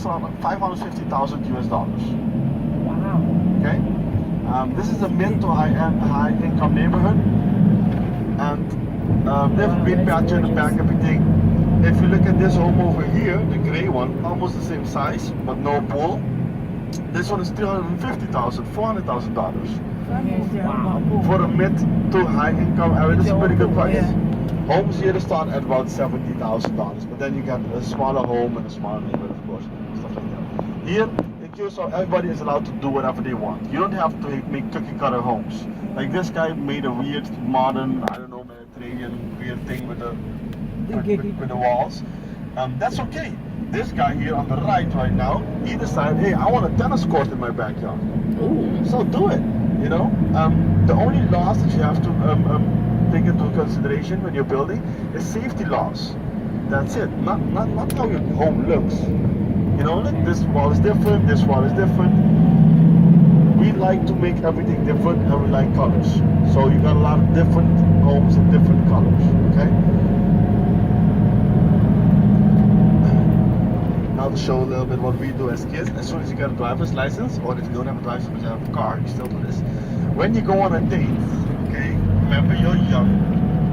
around 550,000 US dollars. Wow. Okay, this is a mid to high income neighborhood, and they've been patched in the back, everything. If you look at this home over here, the gray one, almost the same size, but no pool. This one is $350,000, $400,000 Wow. for a mid to high income area. This is a pretty good price. Yeah. Homes here start at about $70,000, but then you get a smaller home and a smaller neighborhood, of course, stuff like that. Here in Curacao, everybody is allowed to do whatever they want. You don't have to make cookie cutter homes. Like this guy made a weird, modern, I don't know, Mediterranean weird thing with the walls. That's okay. This guy here on the right now, he decided, hey, I want a tennis court in my backyard. Ooh. So do it. You know, the only laws that you have to take into consideration when you're building is safety laws. That's it. Not how your home looks. You know, like this wall is different. This wall is different. We like to make everything different, and we like colors. So you got a lot of different homes in different colors. Okay. Now to show a little bit what we do as kids. As soon as you get a driver's license, or if you don't have a driver's license but you have a car, you still do this. When you go on a date, okay, remember you're young,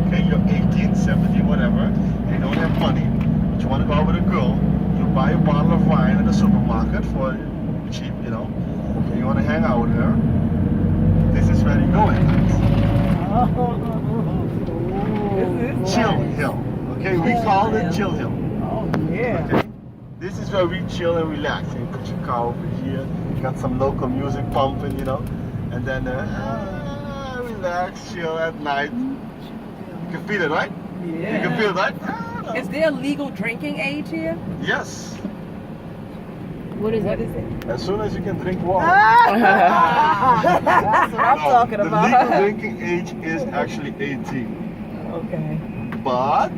okay, you're 18, 17, whatever, and you don't have money, but you want to go out with a girl, you buy a bottle of wine at the supermarket for cheap, you know, and you want to hang out with her. This is where you go at night. Chill Hill, okay, we call it Chill Hill. Oh, yeah. Okay? This is where we chill and relax. You put your car over here, you got some local music pumping, you know, and then relax, chill at night. You can feel it, right? Yeah. You can feel it, right? Is there a legal drinking age here? Yes. What is it? As soon as you can drink water. That's what I'm talking the about. legal drinking age is actually 18. Okay. But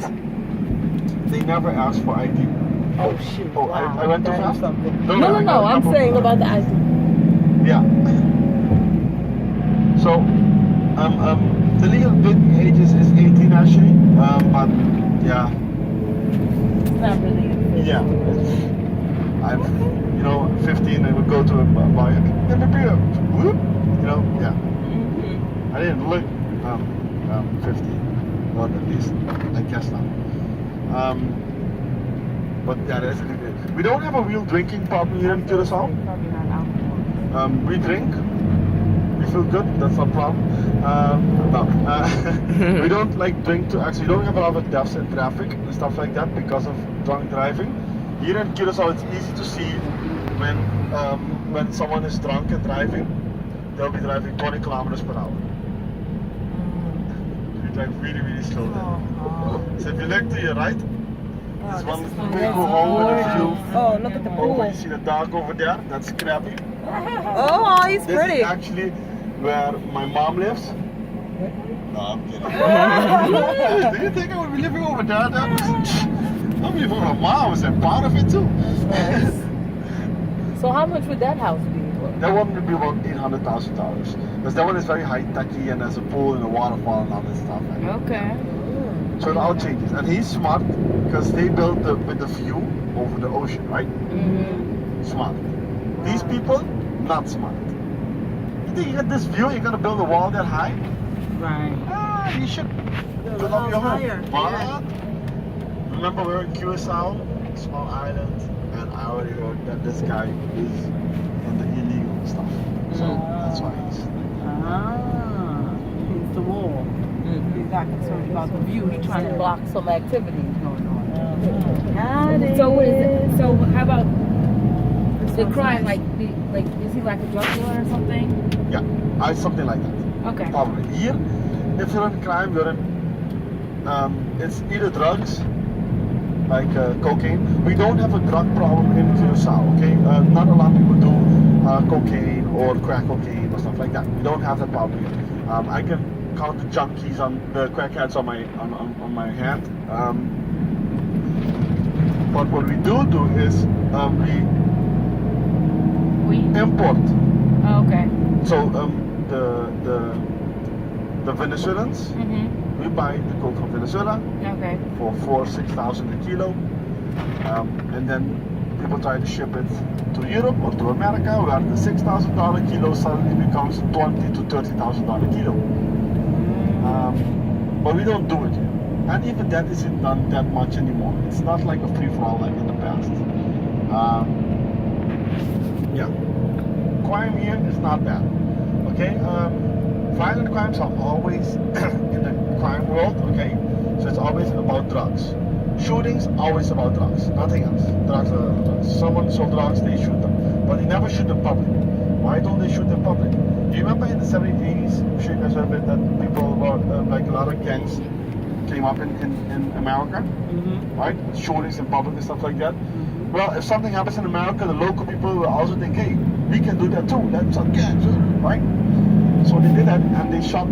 they never ask for ID. Oh shoot! Oh, Wow. I went too That is fast? something. No, No, I got a I'm couple- saying about the ID. Yeah. So, the legal drinking age is 18 actually, but yeah, It's not really. yeah. I'm, 15 and would go to a bar. Give me a beer. Whoop. You know, yeah. Mm-hmm. I didn't look 15, or at least I guess not. But yeah, we don't have a real drinking problem here in Curacao. Probably not alcohol. We drink. We feel good. That's no problem. We don't like drink to. Actually, we don't have a lot of deaths in traffic and stuff like that because of drunk driving. Here in Curacao, it's easy to see when someone is drunk and driving. They'll be driving 20 kilometers per hour. We drive really, really slow then. So if you look to your right, there's one big home with a view. Oh, look at the Over, pool. you see the dog over there? That's Scrappy. Oh, he's This pretty. is actually where my mom lives. No, I'm kidding. Do you think I would be living over there? I'm living with my mom. I'm proud of it too. So how much would that house be? That one would be about $800,000 because that one is very high techy and there's a pool and a waterfall and all that stuff. Right? Okay. So it all changes. And he's smart because they built with the view over the ocean, right? Mm-hmm. Smart. These people, not smart. You think you get this view, you're gonna build a wall that high? Right. You should build up your home. But remember we're in Curacao, small island, and I already heard that this guy is in the illegal stuff. So that's why he's. He's the wall. He's not concerned about the view. He's trying to block some activities going on. So what is it? So how about the crime? Like is he like a drug dealer or something? Yeah, something like that. Okay. Probably. Here, if you're in crime, you're in. It's either drugs, like cocaine. We don't have a drug problem in Curacao, okay? Not a lot of people do cocaine or crack cocaine or stuff like that. We don't have that problem here. I can count the junkies on the crackheads on my hand. But what we do is we import. Oh, okay. So the Venezuelans, we buy the coke from Venezuela Okay. for 4,000 to 6,000 a kilo, and then people try to ship it to Europe or to America, where the $6,000 kilo suddenly becomes $20,000 to $30,000 kilo. But we don't do it here. And even that isn't done that much anymore. It's not like a free-for-all like in the past. Yeah. Crime here is not bad. Okay? Violent crimes are always in the crime world, okay? So it's always about drugs. Shootings, always about drugs. Nothing else. Drugs are drugs. Someone sold drugs, they shoot them. But they never shoot in public. Why don't they shoot in public? Do you remember in the 70s, 80s, I'm sure you guys heard that people were, like a lot of gangs came up in America, right? Shootings in public and stuff like that. Well, if something happens in America, the local people will also think, hey, we can do that too. That's our gangs, right? So they did that and they shot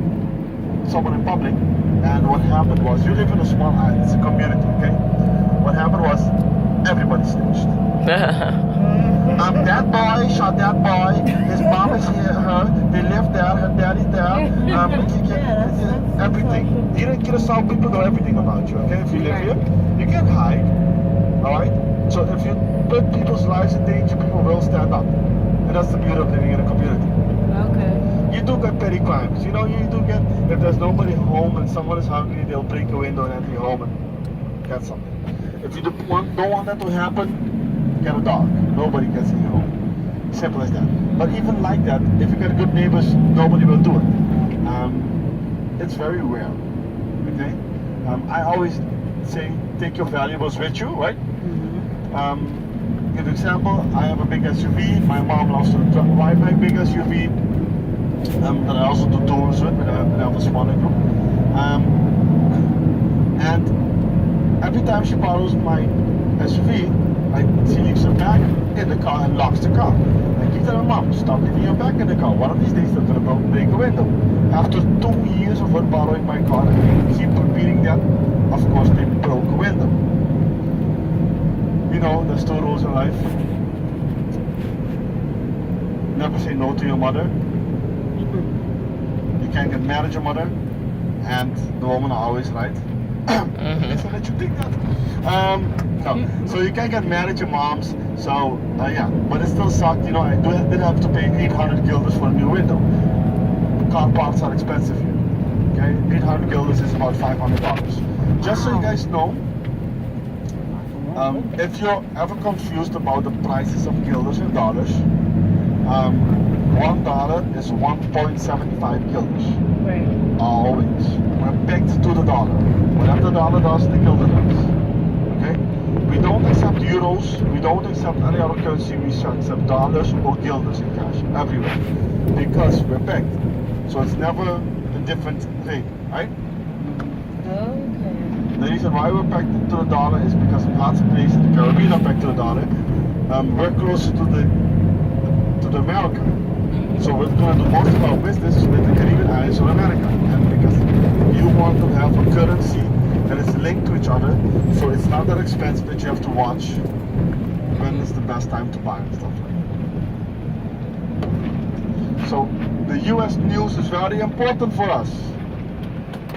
someone in public. And what happened was, you live in a small island, it's a community, okay? What happened was, everybody snitched. That boy shot that boy, his mom is here, they live there, her daddy there, everything. Here in Curacao, people know everything about you, okay? If you live here, you can't hide, alright? So if you put people's lives in danger, people will stand up. And that's the beauty of living in a community. Okay. You do get petty crimes, you know, you do get, if there's nobody home and someone is hungry, they'll break a window and enter your home and get something. If you don't want that to happen, get a dog. Nobody gets in your home. Simple as that. But even like that, if you get good neighbors, nobody will do it. It's very rare. Okay? I always say, take your valuables with you, right? Give example, I have a big SUV. My mom loves to ride my big SUV. That I also do tours with, but I have a smaller group. And every time she borrows my SUV, she leaves her bag in the car and locks the car. I keep telling Mom, stop leaving your bag in the car. One of these days they're going to break a window. After 2 years of her borrowing my car and keep repeating that, of course they broke a window. You know, there's 2 rules in life. Never say no to your mother. You can't get mad at your mother. And the women are always right. So let you think that. No, so you can't get mad at your moms. So yeah, but it still sucked. You know, I did have to pay 800 guilders for a new window. Car parts are expensive here. Okay, 800 guilders is about $500. Just so you guys know, if you're ever confused about the prices of guilders in dollars, $1 is 1.75 guilders. Right. Always. We're pegged to the dollar. Whatever the dollar does, the guilder does. Okay? We don't accept euros. We don't accept any other currency. We accept dollars or guilders in cash everywhere because we're pegged. So it's never a different rate, right? Okay. The reason why we're pegged to the dollar is because lots of places in the Caribbean are pegged to the dollar. We're closer to the America. So we're going to do most of our business with the Caribbean islands of America. And because you want to have a currency that is linked to each other, so it's not that expensive that you have to watch when is the best time to buy and stuff like that. So the US news is very important for us.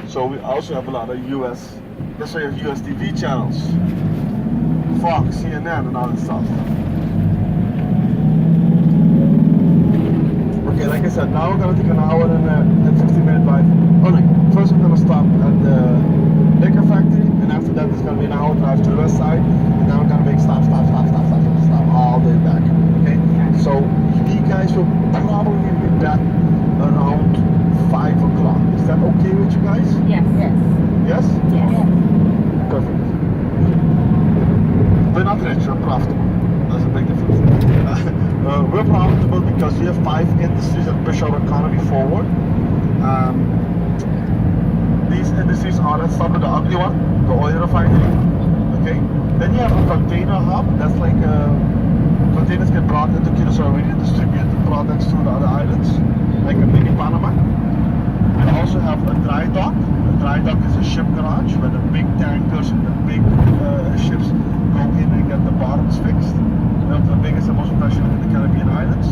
So we also have a lot of US, that's why you have US TV channels, Fox, CNN and all that stuff. Okay, like I said, now we're gonna take an hour and 15-minute drive. Oh no, first we're gonna stop at the liquor factory, and after that it's gonna be an hour drive to the west side, and then we're gonna make stop all the way back. Okay? So you guys will probably be back around 5 o'clock. Is that okay with you guys? Yes. Yes. Yes? Yes. Perfect. We're not rich, we're profitable. That's a big difference. We're profitable because we have 5 industries that push our economy forward. These industries are, let's start with the ugly one, the oil refinery. Okay? Then you have a container hub, that's like containers get brought into Curacao, we distribute the products to the other islands, like a mini Panama. We also have a dry dock. A dry dock is a ship garage where the big tankers and the big ships go in and get the bottoms fixed. One of the biggest and most professional in the Caribbean islands.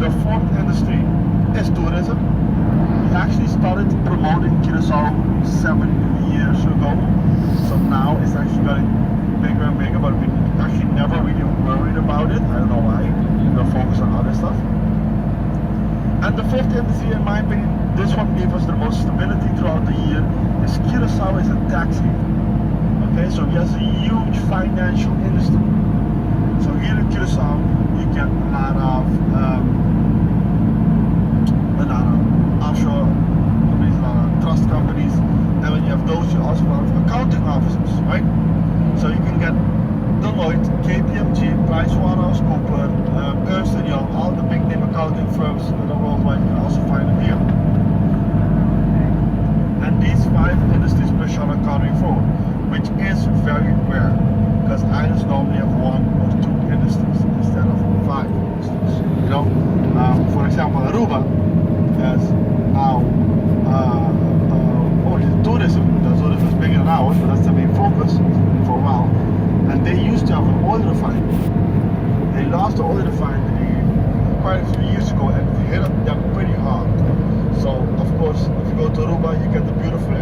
The 4th industry is tourism. We actually started promoting Curacao 7 years ago. So now it's actually getting bigger and bigger, but we actually never really worried about it. I don't know why. We're focused on other stuff. And the fifth industry, in my opinion, this one gave us the most stability throughout the year, is Curacao is a tax haven. Okay, so he has a huge financial industry. So here in Curacao, you get a lot of offshore companies, a lot of trust companies, and when you have those, you also have accounting offices, right? So you can get Deloitte, KPMG, PricewaterhouseCoopers, Ernst & Young, all the big name accounting firms that are worldwide, you can also find them here. And these 5 industries per share are accounting for, which is very rare, because islands normally have 1 or 2 industries instead of 5 industries. You know, for example, Aruba has now only tourism. The tourism is bigger than ours, but that's the main focus for a while. And they used to have an oil refinery. They lost the oil refinery quite a few years ago, and it hit them pretty hard. So, of course, if you go to Aruba, you get the beautiful